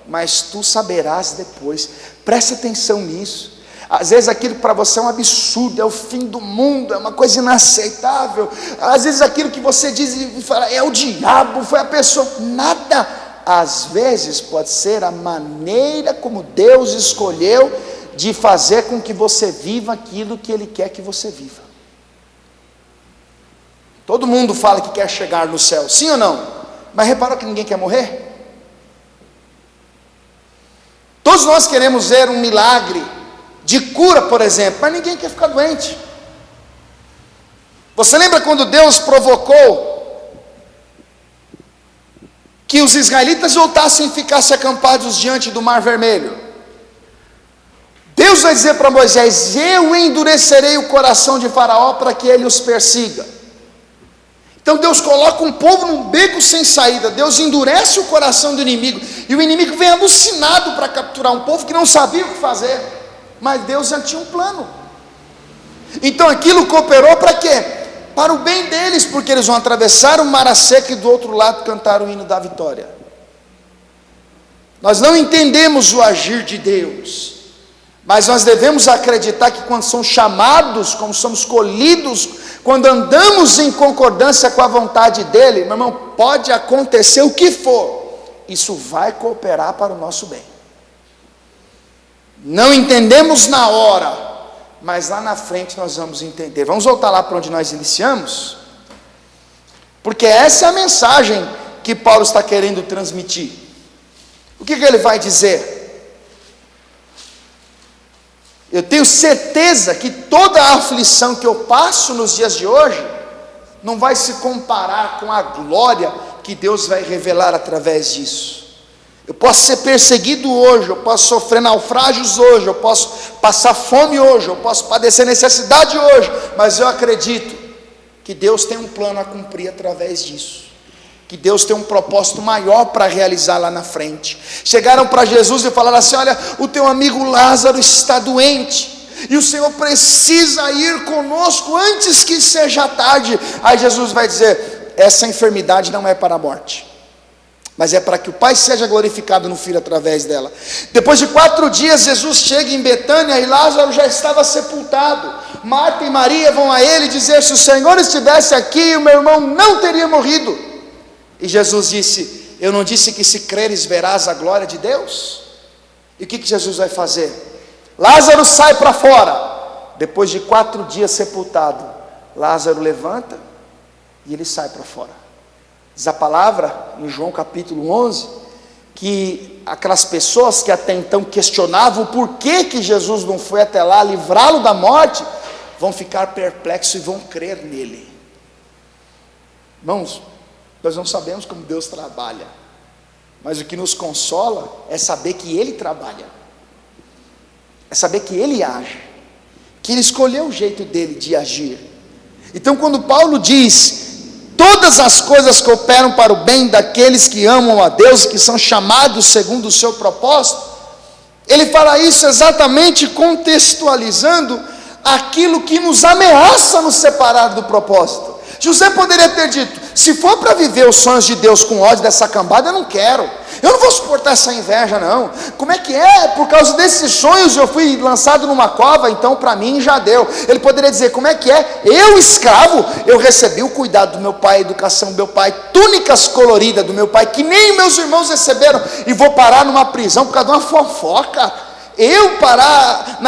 mas tu saberás depois. Presta atenção nisso. Às vezes aquilo para você é um absurdo, é o fim do mundo, é uma coisa inaceitável. Às vezes aquilo que você diz e fala, é o diabo, foi a pessoa. Nada. Às vezes pode ser a maneira como Deus escolheu de fazer com que você viva aquilo que Ele quer que você viva. Todo mundo fala que quer chegar no céu, sim ou não? Mas reparou que ninguém quer morrer? Todos nós queremos ver um milagre de cura, por exemplo, mas ninguém quer ficar doente. Você lembra quando Deus provocou que os israelitas voltassem e ficassem acampados diante do Mar Vermelho? Deus vai dizer para Moisés, eu endurecerei o coração de Faraó para que ele os persiga. Então Deus coloca um povo num beco sem saída, Deus endurece o coração do inimigo, e o inimigo vem alucinado para capturar um povo que não sabia o que fazer, mas Deus já tinha um plano. Então aquilo cooperou para quê? Para o bem deles, porque eles vão atravessar o mar seco e do outro lado cantar o hino da vitória. Nós não entendemos o agir de Deus, mas nós devemos acreditar que quando somos chamados, como somos escolhidos, quando andamos em concordância com a vontade dEle, meu irmão, pode acontecer o que for, isso vai cooperar para o nosso bem. Não entendemos na hora, mas lá na frente nós vamos entender. Vamos voltar lá para onde nós iniciamos, porque essa é a mensagem que Paulo está querendo transmitir. O que ele vai dizer? Eu tenho certeza que toda a aflição que eu passo nos dias de hoje não vai se comparar com a glória que Deus vai revelar através disso. Eu posso ser perseguido hoje, eu posso sofrer naufrágios hoje, eu posso passar fome hoje, eu posso padecer necessidade hoje, mas eu acredito que Deus tem um plano a cumprir através disso, que Deus tem um propósito maior para realizar lá na frente. Chegaram para Jesus e falaram assim: olha, o teu amigo Lázaro está doente, e o Senhor precisa ir conosco antes que seja tarde. Aí Jesus vai dizer: essa enfermidade não é para a morte, mas é para que o Pai seja glorificado no Filho através dela. Depois de 4 dias, Jesus chega em Betânia e Lázaro já estava sepultado. Marta e Maria vão a ele dizer: se o Senhor estivesse aqui, o meu irmão não teria morrido. E Jesus disse: eu não disse que se creres verás a glória de Deus? E o que Jesus vai fazer? Lázaro sai para fora. Depois de 4 dias sepultado, Lázaro levanta e ele sai para fora. Diz a palavra em João capítulo 11, que aquelas pessoas que até então questionavam por que Jesus não foi até lá livrá-lo da morte, vão ficar perplexos e vão crer nele. Irmãos, nós não sabemos como Deus trabalha, mas o que nos consola é saber que Ele trabalha, é saber que Ele age, que Ele escolheu o jeito dele de agir. Então quando Paulo diz: todas as coisas cooperam para o bem daqueles que amam a Deus e que são chamados segundo o seu propósito, ele fala isso exatamente contextualizando aquilo que nos ameaça nos separar do propósito. José poderia ter dito: se for para viver os sonhos de Deus com ódio dessa cambada, eu não quero, eu não vou suportar essa inveja não. Como é que é? Por causa desses sonhos eu fui lançado numa cova, então para mim já deu. Ele poderia dizer: como é que é? Eu, escravo, eu recebi o cuidado do meu pai, a educação do meu pai, túnicas coloridas do meu pai, que nem meus irmãos receberam, e vou parar numa prisão por causa de uma fofoca? Eu parar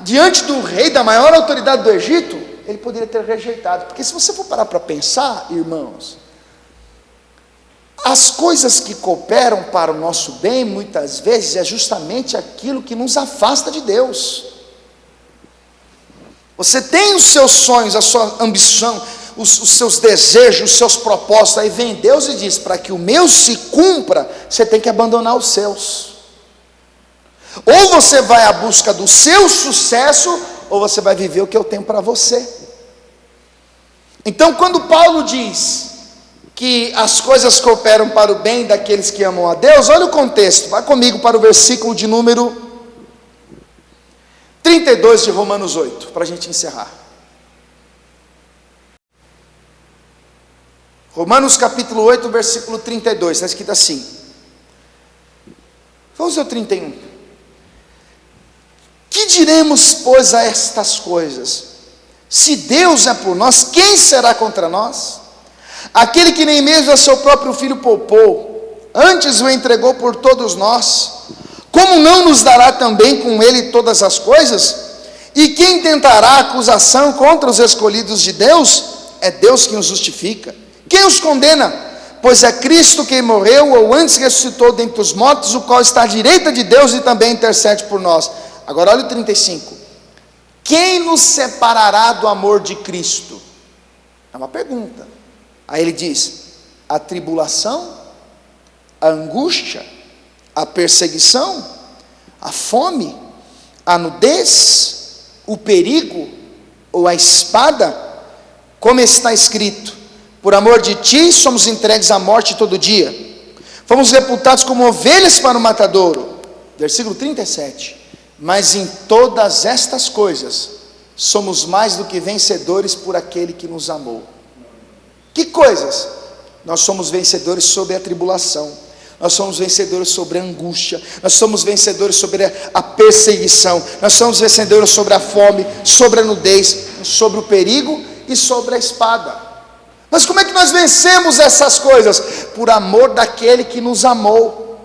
diante do rei, da maior autoridade do Egito? Ele poderia ter rejeitado. Porque se você for parar para pensar, irmãos, as coisas que cooperam para o nosso bem, muitas vezes, é justamente aquilo que nos afasta de Deus. Você tem os seus sonhos, a sua ambição, os seus desejos, os seus propósitos, aí vem Deus e diz: para que o meu se cumpra, você tem que abandonar os seus. Ou você vai à busca do seu sucesso, ou você vai viver o que eu tenho para você. Então quando Paulo diz que as coisas cooperam para o bem daqueles que amam a Deus, olha o contexto, vai comigo para o versículo de número 32 de Romanos 8, para a gente encerrar. Romanos capítulo 8, versículo 32, está escrito assim. Vamos ao 31. Que diremos, pois, a estas coisas? Se Deus é por nós, quem será contra nós? Aquele que nem mesmo a seu próprio filho poupou, antes o entregou por todos nós, como não nos dará também com ele todas as coisas? E quem tentará acusação contra os escolhidos de Deus? É Deus quem os justifica. Quem os condena? Pois é Cristo quem morreu, ou antes ressuscitou dentre os mortos, o qual está à direita de Deus e também intercede por nós. Agora olha o 35. Quem nos separará do amor de Cristo? É uma pergunta. Aí ele diz: a tribulação, a angústia, a perseguição, a fome, a nudez, o perigo ou a espada? Como está escrito: por amor de ti somos entregues à morte todo dia, fomos reputados como ovelhas para o matadouro. Versículo 37. Mas em todas estas coisas somos mais do que vencedores por aquele que nos amou. Que coisas? Nós somos vencedores sobre a tribulação, nós somos vencedores sobre a angústia, nós somos vencedores sobre a perseguição, nós somos vencedores sobre a fome, sobre a nudez, sobre o perigo e sobre a espada. Mas como é que nós vencemos essas coisas? Por amor daquele que nos amou.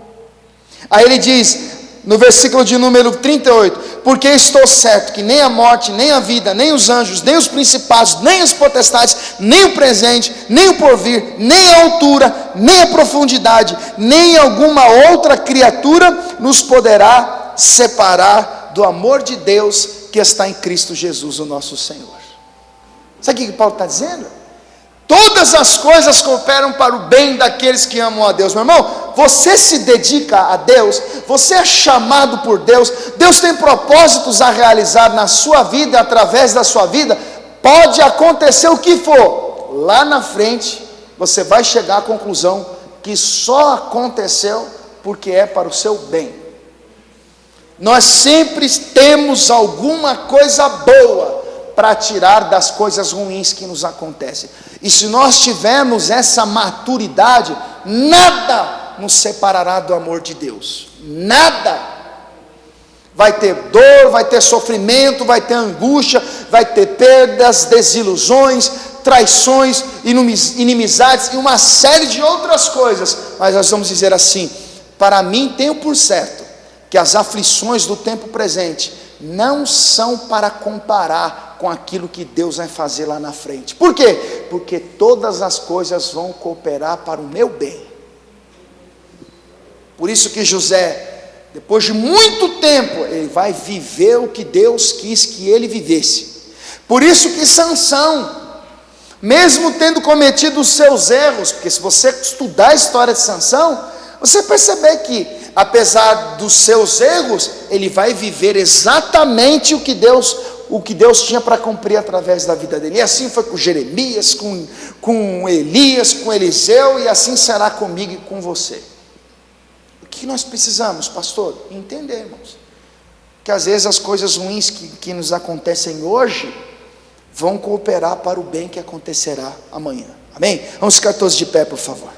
Aí ele diz, no versículo de número 38, porque estou certo que nem a morte, nem a vida, nem os anjos, nem os principados, nem as potestades, nem o presente, nem o porvir, nem a altura, nem a profundidade, nem alguma outra criatura nos poderá separar do amor de Deus que está em Cristo Jesus, o nosso Senhor. Sabe o que Paulo está dizendo? Todas as coisas cooperam para o bem daqueles que amam a Deus. Meu irmão, você se dedica a Deus, você é chamado por Deus, Deus tem propósitos a realizar na sua vida e através da sua vida. Pode acontecer o que for, lá na frente você vai chegar à conclusão que só aconteceu porque é para o seu bem. Nós sempre temos alguma coisa boa para tirar das coisas ruins que nos acontecem. E se nós tivermos essa maturidade, nada nos separará do amor de Deus. Nada. Vai ter dor, vai ter sofrimento, vai ter angústia, vai ter perdas, desilusões, traições, inimizades e uma série de outras coisas. Mas nós vamos dizer assim: para mim tenho por certo que as aflições do tempo presente não são para comparar com aquilo que Deus vai fazer lá na frente. Por quê? Porque todas as coisas vão cooperar para o meu bem. Por isso que José, depois de muito tempo, ele vai viver o que Deus quis que ele vivesse. Por isso que Sansão, mesmo tendo cometido os seus erros, porque se você estudar a história de Sansão, você perceber que, apesar dos seus erros, ele vai viver exatamente o que Deus tinha para cumprir através da vida dele. E assim foi com Jeremias, com Elias, com Eliseu, e assim será comigo e com você. O que nós precisamos, pastor? Entender, irmãos, que às vezes as coisas ruins que nos acontecem hoje vão cooperar para o bem que acontecerá amanhã. Amém? Vamos ficar todos de pé, por favor.